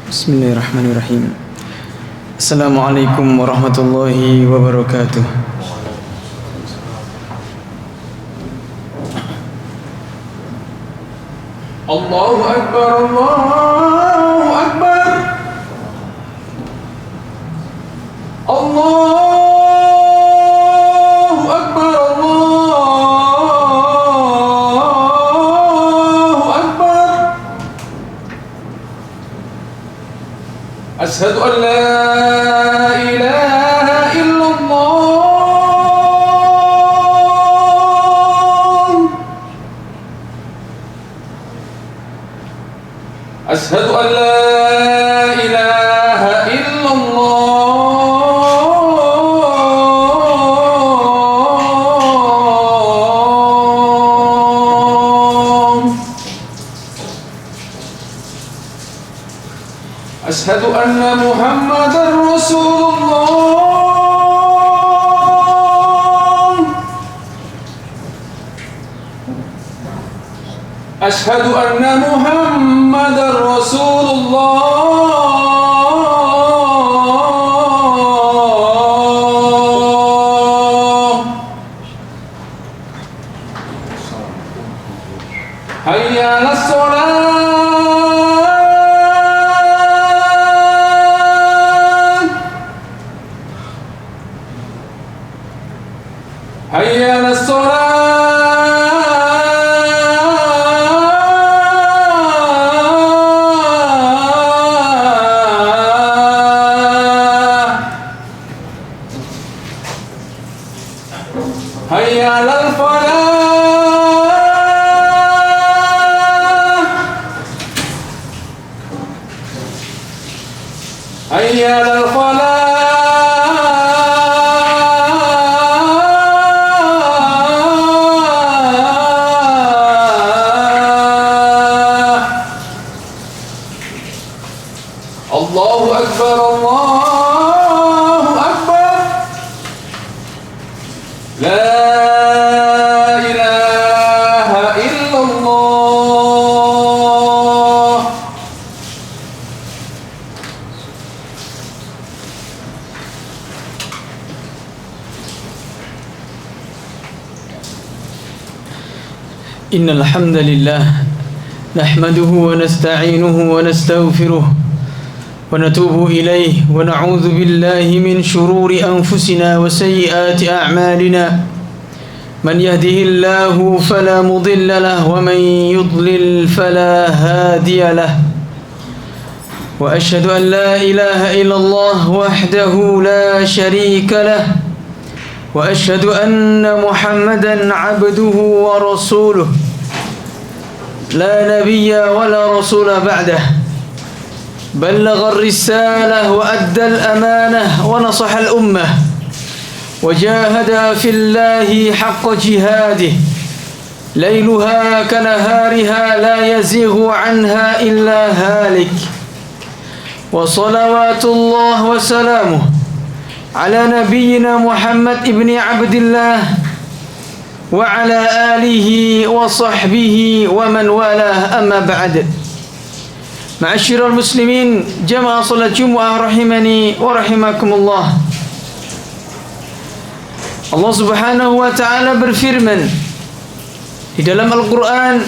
Bismillahirrahmanirrahim. Assalamualaikum warahmatullahi wabarakatuh. Allahu Akbar, Allahu Akbar, Allahu Akbar, Allahu Akbar. Asyhadu an la ilaha illallah. Asyhadu an la ilaha illallah. Asyhadu anna Muhammadar Rasulullah. Asyhadu anna Muhammadar Rasulullah. Hayya 'alas shalah. Hayya 'alas shalah. Hayya 'alal falah. Hayya 'alal falah. Allahu Akbar, Allahu Akbar. La ilaha illallah. Innal hamdalillah nahmaduhu wa nasta'inuhu wa nastaghfiruh wa natubu ilayhi wa na'udzu billahi min shururi anfusina wa sayyiati a'malina. Man yahdihillahu fala mudilla lahu wa man yudlil fala hadiya lahu. Wa ashhadu an la ilaha illallah wahdahu la sharika lahu. وأشهد أن محمدا عبده ورسوله لا نبي ولا رسول بعده بلغ الرسالة وأدى الأمانة ونصح الأمة وجاهد في الله حق جهاده ليلها كنهارها لا يزيغ عنها إلا هالك وصلوات الله وسلامه على نبينا محمد ابن عبد الله وعلى آله وصحبه ومن والاه أما بعد. معاشر المسلمين جماعة صلاة Jumat rahimani wa rahimakumullah. Allah Subhanahu wa taala berfirman di dalam Al-Qur'an,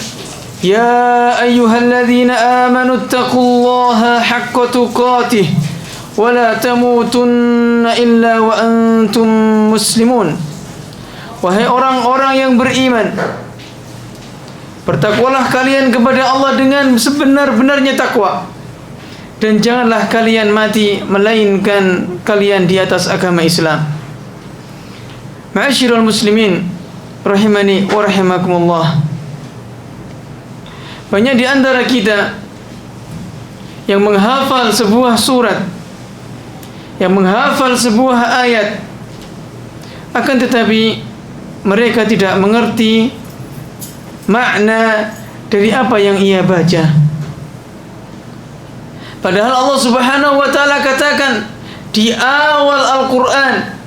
"Ya ayyuhalladzina amanu taqullaha haqqa tuqatih ولا تموتن إلا وأنتم مسلمون." Wahai orang-orang yang beriman, bertakwalah kalian kepada Allah dengan sebenar-benarnya takwa, dan janganlah kalian mati melainkan kalian di atas agama Islam. Ma'asyiral muslimin rahimani wa rahimakumullah. Banyak di antara kita yang menghafal sebuah surat, yang menghafal sebuah ayat, akan tetapi mereka tidak mengerti makna dari apa yang ia baca. Padahal Allah Subhanahu wa taala katakan di awal Al-Qur'an,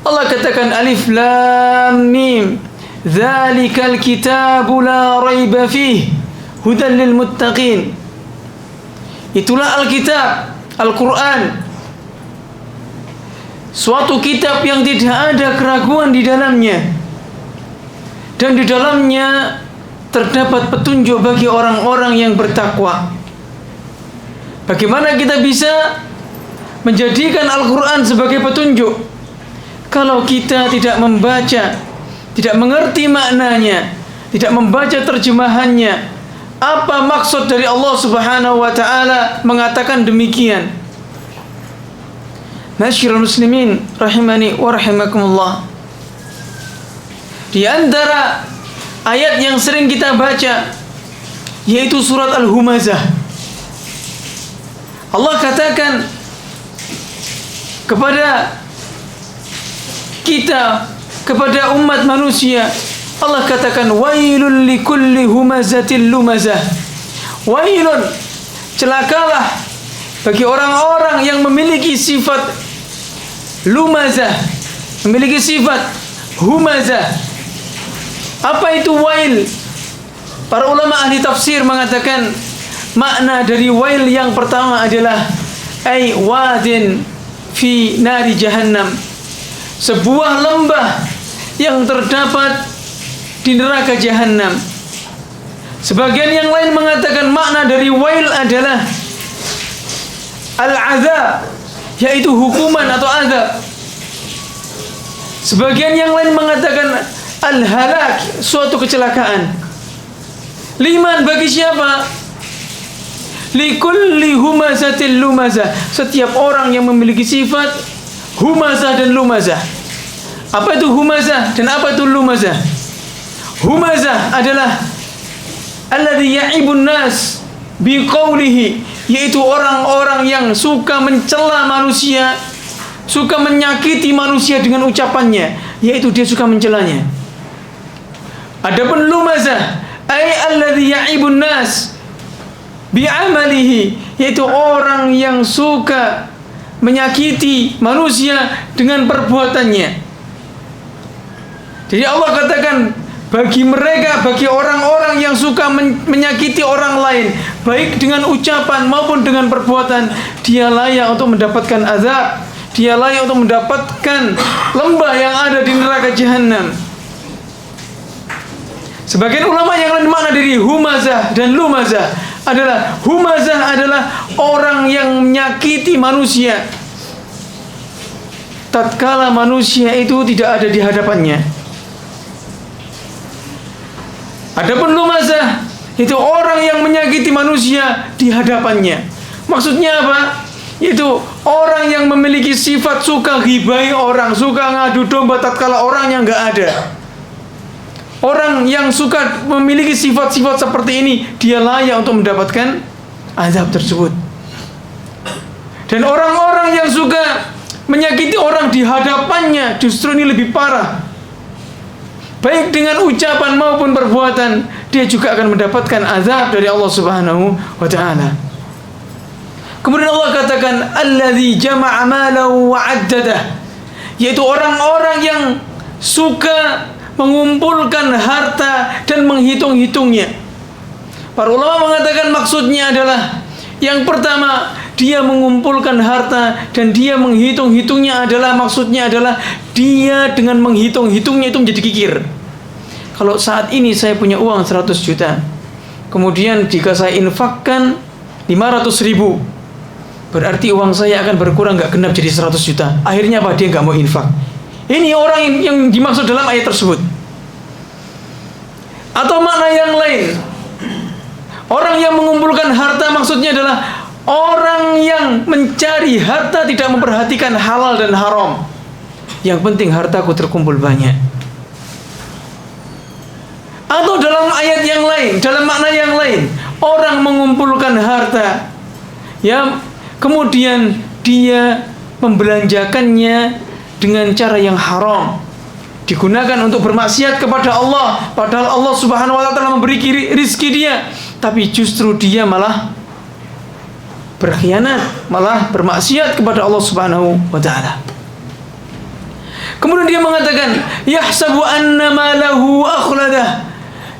Allah katakan alif lam mim dzalikal kitabu la raiba fihi hudan lil muttaqin. Itulah Alkitab, Al-Quran. Suatu kitab yang tidak ada keraguan di dalamnya, dan di dalamnya terdapat petunjuk bagi orang-orang yang bertakwa. Bagaimana kita bisa menjadikan Al-Quran sebagai petunjuk kalau kita tidak membaca, tidak mengerti maknanya, tidak membaca terjemahannya? Apa maksud dari Allah Subhanahu wa taala mengatakan demikian? Masyiral muslimin rahimani wa rahimakumullah. Di antara ayat yang sering kita baca yaitu surat Al-Humazah. Allah katakan kepada kita, kepada umat manusia, Allah katakan wailul likulli humazatil lumazah. Wailun, celakalah bagi orang-orang yang memiliki sifat lumazah, memiliki sifat humazah. Apa itu wail? Para ulama ahli tafsir mengatakan makna dari wail yang pertama adalah ay wadin fi nari jahannam, sebuah lembah yang terdapat di neraka jahannam. Sebagian yang lain mengatakan makna dari wail adalah al-azab, yaitu hukuman atau azab. Sebagian yang lain mengatakan al-halak, suatu kecelakaan. Liman, bagi siapa? Likulli humazatil lumazah, setiap orang yang memiliki sifat humazah dan lumazah. Apa itu humazah dan apa itu lumazah? Humazah adalah alladhi ya'ibun nas biqaulihi, yaitu orang-orang yang suka mencela manusia, suka menyakiti manusia dengan ucapannya, yaitu dia suka mencelanya. Adapun lumazah ay alladhi ya'ibun nas bi'amalihi, yaitu orang yang suka menyakiti manusia dengan perbuatannya. Jadi Allah katakan bagi mereka, bagi orang-orang yang suka menyakiti orang lain, baik dengan ucapan maupun dengan perbuatan, dia layak untuk mendapatkan azab, dia layak untuk mendapatkan lembah yang ada di neraka jahannam. Sebagian ulama yang lain makna dari humazah dan lumazah adalah humazah adalah orang yang menyakiti manusia tatkala manusia itu tidak ada di hadapannya. Adapun lumazah itu orang yang menyakiti manusia di hadapannya. Maksudnya apa? Yaitu orang yang memiliki sifat suka ghibai orang, suka ngadu domba tatkala orang yang enggak ada. Orang yang suka memiliki sifat-sifat seperti ini, dia layak untuk mendapatkan azab tersebut. Dan orang-orang yang suka menyakiti orang di hadapannya, justru ini lebih parah. Baik dengan ucapan maupun perbuatan, dia juga akan mendapatkan azab dari Allah Subhanahu wa taala. Kemudian Allah katakan alladzi jama'a malahu wa 'addadah, yaitu orang-orang yang suka mengumpulkan harta dan menghitung-hitungnya. Para ulama mengatakan maksudnya adalah yang pertama, dia mengumpulkan harta dan dia menghitung-hitungnya adalah maksudnya adalah dia dengan menghitung-hitungnya itu menjadi kikir. Kalau saat ini saya punya uang 100 juta, kemudian jika saya infakkan 500 ribu, berarti uang saya akan berkurang, gak genap jadi 100 juta. Akhirnya apa? Dia gak mau infak. Ini orang yang dimaksud dalam ayat tersebut. Atau makna yang lain, orang yang mengumpulkan harta maksudnya adalah orang yang mencari harta tidak memperhatikan halal dan haram. Yang penting hartaku terkumpul banyak. Atau dalam ayat yang lain, dalam makna yang lain, orang mengumpulkan harta, ya, kemudian dia membelanjakannya dengan cara yang haram, digunakan untuk bermaksiat kepada Allah, padahal Allah Subhanahu wa taala telah memberi rizki dia, tapi justru dia malah berkhianat, malah bermaksiat kepada Allah Subhanahu wa taala. Kemudian dia mengatakan yahsabu anna malahu akhladah.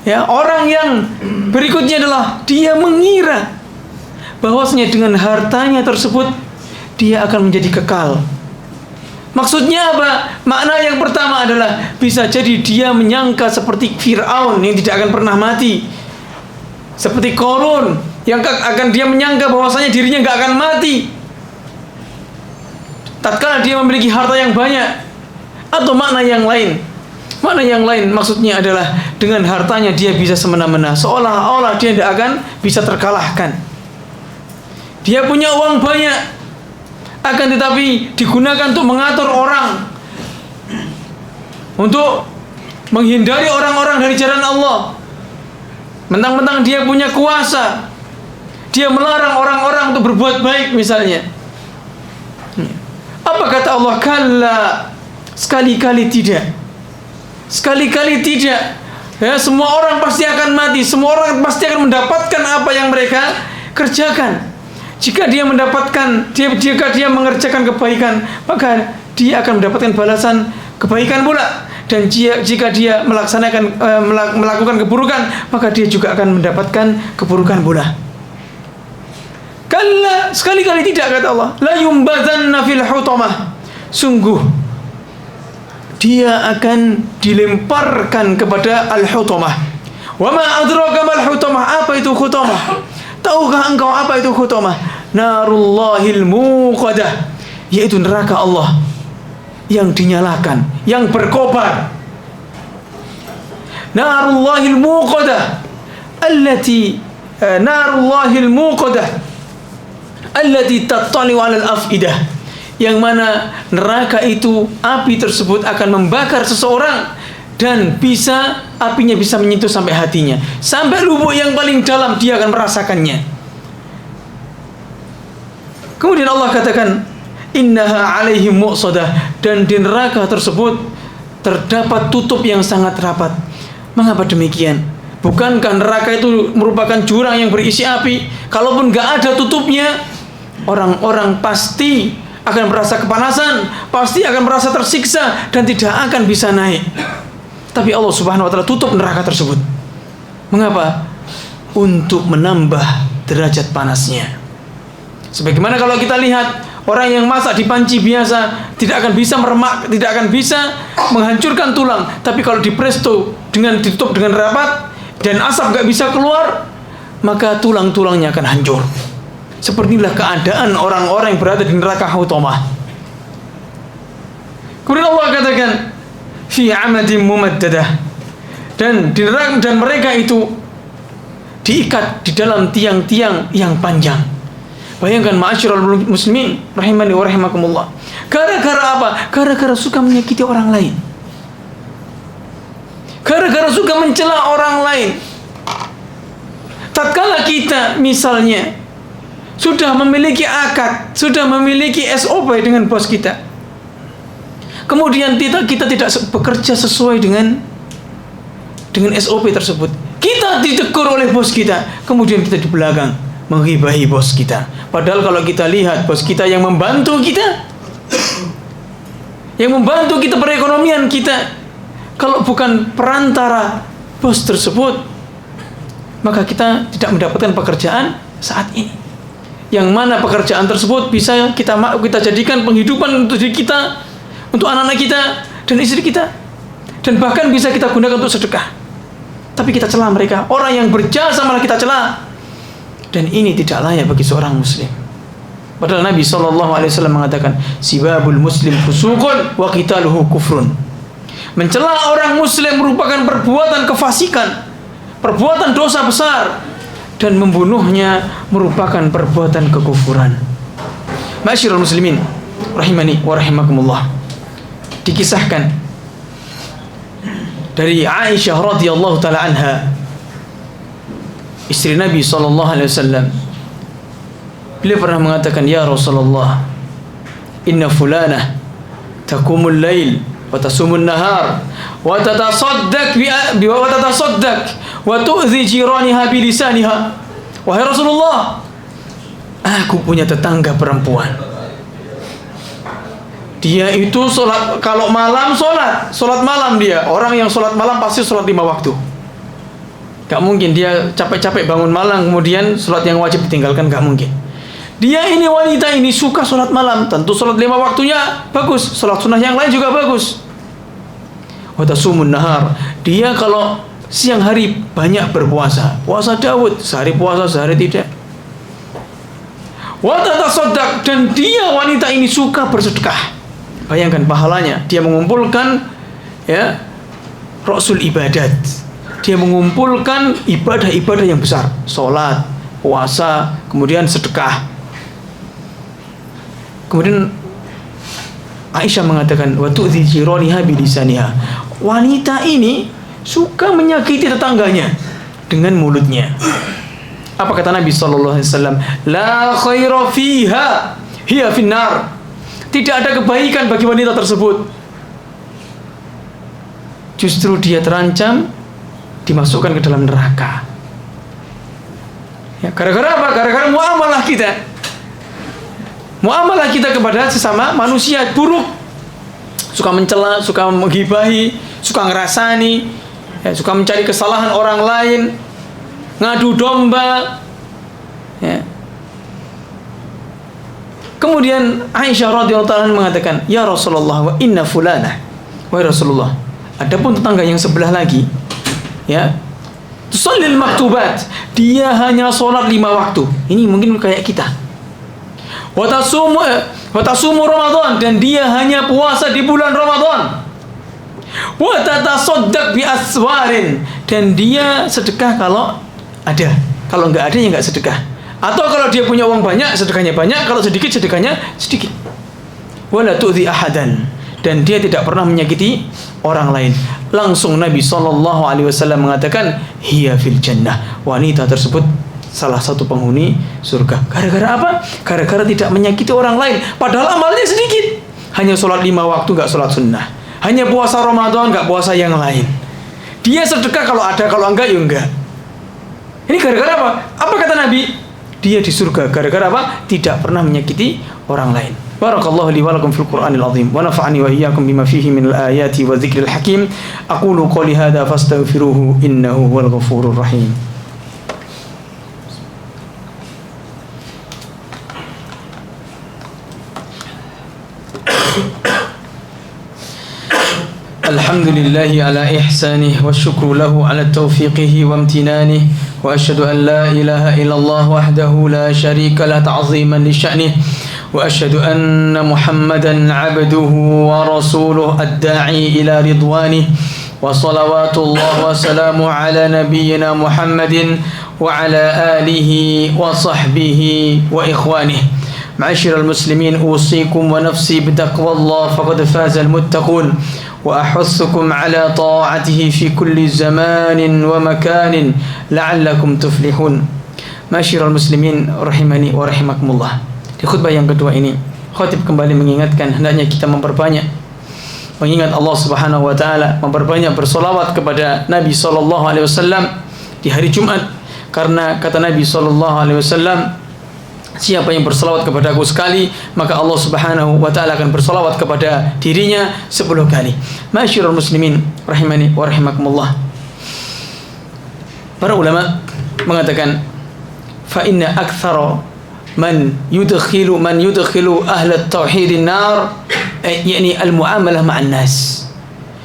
Ya, orang yang berikutnya adalah dia mengira bahwasanya dengan hartanya tersebut dia akan menjadi kekal. Maksudnya apa? Makna yang pertama adalah bisa jadi dia menyangka seperti Fir'aun yang tidak akan pernah mati, seperti Qarun yang akan dia menyangka bahwasanya dirinya nggak akan mati tatkala dia memiliki harta yang banyak. Atau makna yang lain, maksudnya adalah dengan hartanya dia bisa semena-mena, seolah-olah dia tidak akan bisa terkalahkan. Dia punya uang banyak, akan tetapi digunakan untuk mengatur orang, untuk menghindari orang-orang dari jalan Allah. Mentang-mentang dia punya kuasa, dia melarang orang-orang untuk berbuat baik misalnya. Apa kata Allah? Kalla, sekali-kali tidak. Sekali-kali tidak. Ya, semua orang pasti akan mati, semua orang pasti akan mendapatkan apa yang mereka kerjakan. Jika dia mengerjakan kebaikan, maka dia akan mendapatkan balasan kebaikan pula. Dan jika dia melakukan keburukan, maka dia juga akan mendapatkan keburukan pula. Kalla, sekali-kali tidak, kata Allah. La yumbadzanna fil hutamah. Sungguh dia akan dilemparkan kepada al-hutamah. Wa ma adraka mal hutamah? Apa itu hutamah? Tahukah engkau apa itu hutamah? Narullahil muqadah, yaitu neraka Allah yang dinyalakan, yang berkobar. Narullahil muqadah allati tattali'u 'alal afidah, yang mana neraka itu, api tersebut akan membakar seseorang dan apinya bisa menyentuh sampai hatinya, sampai lubuk yang paling dalam dia akan merasakannya. Kemudian Allah katakan innaha 'alaihim muqsadah, dan di neraka tersebut terdapat tutup yang sangat rapat. Mengapa demikian? Bukankah neraka itu merupakan jurang yang berisi api? Kalaupun gak ada tutupnya, orang-orang pasti akan merasa kepanasan, pasti akan merasa tersiksa dan tidak akan bisa naik. Tapi Allah Subhanahu wa taala tutup neraka tersebut. Mengapa? Untuk menambah derajat panasnya. Sebagaimana kalau kita lihat orang yang masak di panci biasa tidak akan bisa meremak, tidak akan bisa menghancurkan tulang. Tapi kalau di presto dengan ditutup dengan rapat dan asap gak bisa keluar, maka tulang-tulangnya akan hancur. Sepertilah keadaan orang-orang yang berada di neraka hutamah. Kemudian Allah katakan fi amadim mumaddadah, dan di neraka, dan mereka itu diikat di dalam tiang-tiang yang panjang. Bayangkan ma'asyiral muslimin rahimani wa rahimakumullah. Gara-gara apa? Gara-gara suka menyakiti orang lain. Gara-gara suka mencela orang lain. Tatkala kita misalnya sudah memiliki akad, sudah memiliki SOP dengan bos kita, kemudian kita tidak bekerja sesuai dengan SOP tersebut, kita ditegur oleh bos kita, kemudian kita di belakang menghibahi bos kita. Padahal kalau kita lihat bos kita yang membantu kita, yang membantu kita perekonomian kita, kalau bukan perantara bos tersebut, maka kita tidak mendapatkan pekerjaan saat ini. Yang mana pekerjaan tersebut bisa kita jadikan penghidupan untuk diri kita, untuk anak-anak kita dan istri kita, dan bahkan bisa kita gunakan untuk sedekah. Tapi kita celah mereka, orang yang berjasa malah kita celah. Dan ini tidak layak bagi seorang muslim. Padahal Nabi SAW mengatakan, sibabul muslim fusuqun wa qitaluhu kufrun. Mencela orang muslim merupakan perbuatan kefasikan, perbuatan dosa besar, dan membunuhnya merupakan perbuatan kekufuran. Ma'asyiral muslimin rahimani wa rahimakumullah. Dikisahkan dari Aisyah radhiyallahu taala anha, istri Nabi SAW. Beliau pernah mengatakan, ya Rasulullah, inna fulanah taqumul lail wa tasumun nahar wa tatasaddaq wa tu'zi jiraniha bilisaniha. Wahai Rasulullah, aku punya tetangga perempuan, dia itu sholat, kalau malam sholat malam, dia orang yang sholat malam pasti sholat 5 waktu. Gak mungkin dia capek-capek bangun malam kemudian sholat yang wajib ditinggalkan, gak mungkin. Dia ini wanita ini suka sholat malam, tentu sholat 5 waktunya bagus, sholat sunnah yang lain juga bagus. Wa tasumun nahar, dia kalau siang hari banyak berpuasa, puasa Daud, sehari puasa sehari tidak. Wa tatasaddaq, dan dia wanita ini suka bersedekah. Bayangkan pahalanya, dia mengumpulkan ya rasul ibadat. Dia mengumpulkan ibadah-ibadah yang besar, sholat, puasa, kemudian sedekah. Kemudian Aisyah mengatakan, wa tu'dhi jiraniha bilisaniha. Wanita ini suka menyakiti tetangganya dengan mulutnya. Apa kata Nabi sallallahu alaihi wasallam? La khaira fiha, hiya finnar. Tidak ada kebaikan bagi wanita tersebut. Justru dia terancam dimasukkan ke dalam neraka. Ya, gara-gara apa? Gara-gara muamalah kita. Muamalah kita kepada sesama manusia buruk. Suka mencela, suka menggibahi, suka ngerasani, ya, suka mencari kesalahan orang lain, ngadu domba. Ya. Kemudian Aisyah radhiyallahu ta'ala mengatakan, "Ya Rasulullah, wa inna fulana." Wahai Rasulullah, adapun tetangga yang sebelah lagi, ya, tusallil maktubat, dia hanya sholat 5 waktu. Ini mungkin kayak kita. Wa tasumu Ramadan, dan dia hanya puasa di bulan Ramadan. Wa tatasaddaq bi aswarin, dan dia sedekah kalau ada. Kalau enggak ada ya enggak sedekah. Atau kalau dia punya uang banyak, sedekahnya banyak, kalau sedikit, sedekahnya sedikit. Wala tu'dhi ahadan, dan dia tidak pernah menyakiti orang lain. Langsung Nabi SAW mengatakan, hiya fil jannah, wanita tersebut salah satu penghuni surga. Gara-gara apa? Gara-gara tidak menyakiti orang lain, padahal amalnya sedikit. Hanya sholat 5 waktu, gak sholat sunnah. Hanya puasa Ramadan, gak puasa yang lain. Dia sedekah kalau ada, kalau enggak ya enggak. Ini gara-gara apa? Apa kata Nabi? Dia di surga gara-gara apa? Tidak pernah menyakiti orang lain. Barakallahu li wa lakum fil Qur'anil azim wa nafa'ani wa iyyakum bima fihi minal ayati wa dzikril hakim. Aqulu qouli hadza fastaghfiruhu innahu huwal ghafurur rahim. Alhamdulillahi ala ihsanih wa syukru lahu ala taufiqihi wa amtinanih wa asyhadu an la ilaha illallah wahdahu la syarika la ta'ziman li sya'nih wa asyhadu anna Muhammadan 'abduhu wa rasuluhu ad-da'i ila ridwanih wa salawatullah wa salamu ala nabiyyina Muhammadin wa ala alihi wa sahbihi wa ikhwanih. Ma'asyiral muslimin, usikum wa nafsi bitaqwallah faqad fazal muttaqun. وأحثكم على طاعته في كل زمان ومكان لعلكم تفلحون. Ma'asyiral muslimin rahimani wa rahimakumullah. Di khutbah yang kedua ini, khatib kembali mengingatkan hendaknya kita memperbanyak mengingat Allah Subhanahu wa taala, memperbanyak bersolawat kepada Nabi sallallahu alaihi wasallam di hari Jumat, karena kata Nabi sallallahu alaihi wasallam, siapa yang bersalawat kepada aku sekali, maka Allah Subhanahu wa ta'ala akan bersalawat kepada dirinya 10 kali. Ma'asyiral muslimin rahimani wa rahimakumullah. Para ulama mengatakan, fa inna aktsara man yudkhilu ahla tauhidin nar, yakni al-muamalah ma'an nas.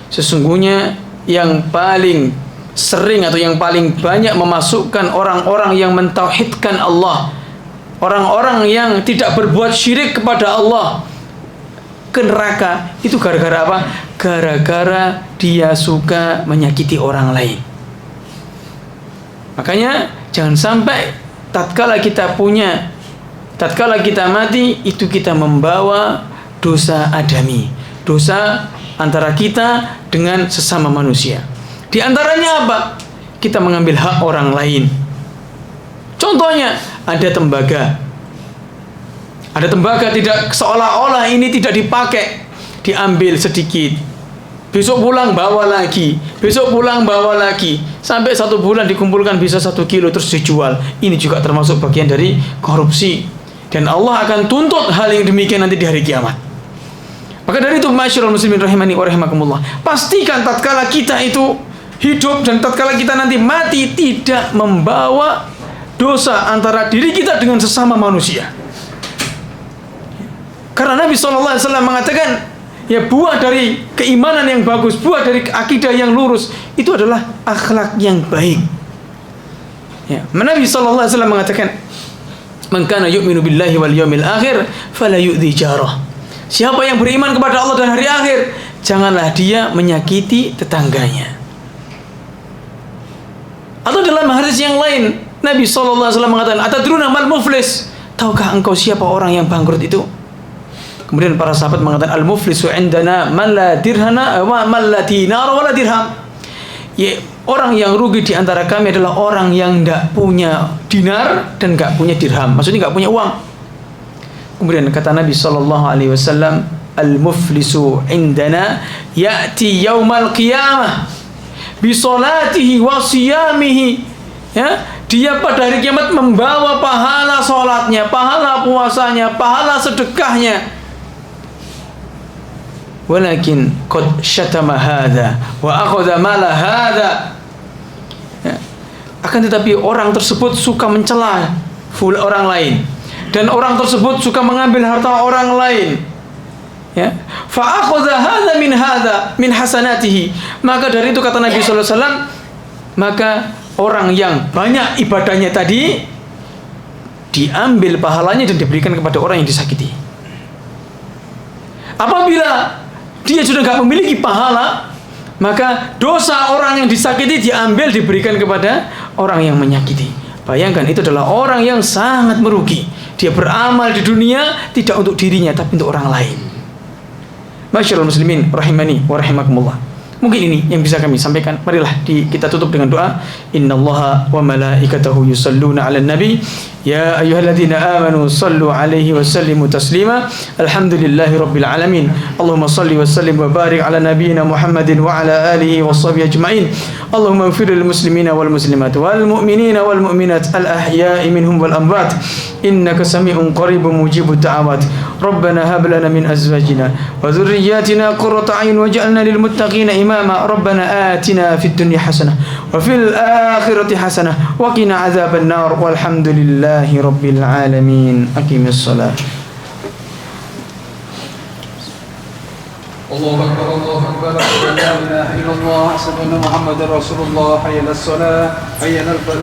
Sesungguhnya yang paling sering atau yang paling banyak memasukkan orang-orang yang mentauhidkan Allah, orang-orang yang tidak berbuat syirik kepada Allah, ke neraka, itu gara-gara apa? Gara-gara dia suka menyakiti orang lain. Makanya jangan sampai tatkala kita mati, itu kita membawa dosa adami, dosa antara kita dengan sesama manusia. Di antaranya apa? Kita mengambil hak orang lain. Contohnya, ada tembaga tidak, seolah-olah ini tidak dipakai, diambil sedikit, besok pulang bawa lagi, sampai 1 bulan dikumpulkan bisa 1 kilo terus dijual. Ini juga termasuk bagian dari korupsi, dan Allah akan tuntut hal yang demikian nanti di hari kiamat. Maka dari itu, ma'asyiral muslimin rahimani wa rahimakumullah, pastikan tatkala kita itu hidup dan tatkala kita nanti mati tidak membawa dosa antara diri kita dengan sesama manusia. Karena Nabi SAW mengatakan, ya buah dari keimanan yang bagus, buah dari akidah yang lurus itu adalah akhlak yang baik. Ya, Nabi SAW mengatakan, "Man kana yu'minu billahi wal yawmil akhir fala yu'dhi jarah." Siapa yang beriman kepada Allah dan hari akhir, janganlah dia menyakiti tetangganya. Atau dalam hadis yang lain, Nabi SAW mengatakan, "Atadruna mal muflis?" Tahukah engkau siapa orang yang bangkrut itu? Kemudian para sahabat mengatakan, "Al-muflisu indana man la dirhana wa man la dinar wa la dirham." Ya, orang yang rugi di antara kami adalah orang yang tidak punya dinar dan tidak punya dirham. Maksudnya tidak punya uang. Kemudian kata Nabi SAW, "Al-muflisu indana ya'ti yaumal qiyamah bi salatihi wa siyamihi." Ya, dia pada hari kiamat membawa pahala salatnya, pahala puasanya, pahala sedekahnya. Walakin qad syatama hadza wa akhadha mala hadza. Ya. Akan tetapi orang tersebut suka mencela orang lain dan orang tersebut suka mengambil harta orang lain. Ya. Fa akhadha hadza min hasanatihi. Maka dari itu kata Nabi sallallahu alaihi wasallam, maka orang yang banyak ibadahnya tadi diambil pahalanya dan diberikan kepada orang yang disakiti. Apabila dia sudah tidak memiliki pahala, maka dosa orang yang disakiti diambil diberikan kepada orang yang menyakiti. Bayangkan, itu adalah orang yang sangat merugi. Dia beramal di dunia tidak untuk dirinya tapi untuk orang lain. Masyaallah muslimin rahimani wa rahimakumullah. Mungkin ini yang bisa kami sampaikan. Marilah kita tutup dengan doa. Innallaha wa malaikatahu yusalluna 'alan nabi. Ya ayyuhalladzina amanu sallu 'alaihi wa sallimu taslima. Alhamdulillahi rabbil alamin. Allahumma salli wa sallim wa barik 'ala nabiyyina Muhammadin wa 'ala alihi washabbihi ajma'in. Allahumma ighfir lil muslimina wal muslimat wal mu'minina wal mu'minat al ahya'i minhum wal amwat. Innaka sami'un qaribun mujibud da'awat. Rabbana hab lana min azwajina wa dhurriyyatina qurrata a'yun waj'alna lil muttaqina imama. Rabbana atina fid dunya hasanah wa fil akhirati hasanah wa qina adzaban nar. Walhamdulillahi rabbil alamin. Aqimis shalah. Allahu akbar, Allahu akbar, la ilaha illallah, asyhadu anna Muhammadar Rasulullah, hayya 'alas shalah, hayya 'alal falah.